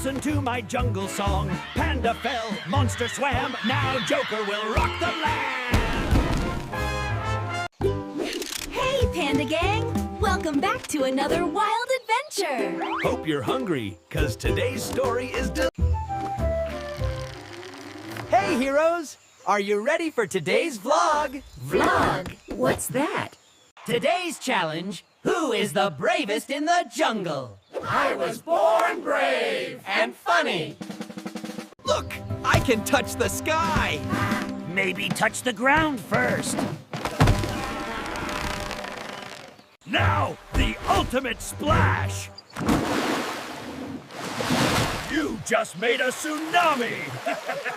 Listen to my jungle song. Panda fell, monster swam. Now Joker will rock the land. Hey, Panda Gang! Welcome back to another wild adventure! Hope you're hungry, cause today's story is Hey, heroes! Are you ready for today's vlog? Vlog? What's that? Today's challenge, who is the bravest in the jungle? I was born brave And funny. Look, I can touch the sky. Maybe touch the ground first. Now, the ultimate splash! You just made a tsunami!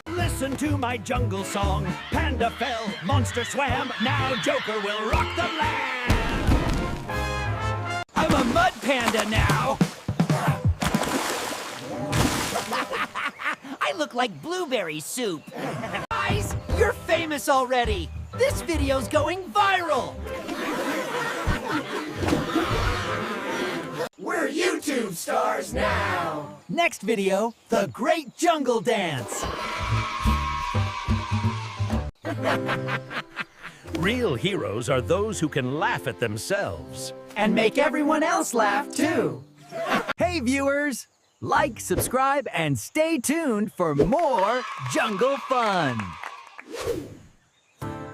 Listen to my jungle song. Panda fell, monster swam. Now Joker will rock the land! I'm a mud panda now. I look like blueberry soup. Guys, you're famous already. This video's going viral. We're YouTube stars now. Next video, the Great Jungle Dance. Real heroes are those who can laugh at themselves. And make everyone else laugh too. Hey viewers, like, subscribe, and stay tuned for more jungle fun.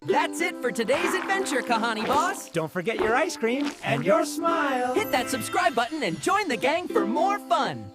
That's it for today's adventure, Kahani Boss. Don't forget your ice cream and your smile. Hit that subscribe button and join the gang for more fun.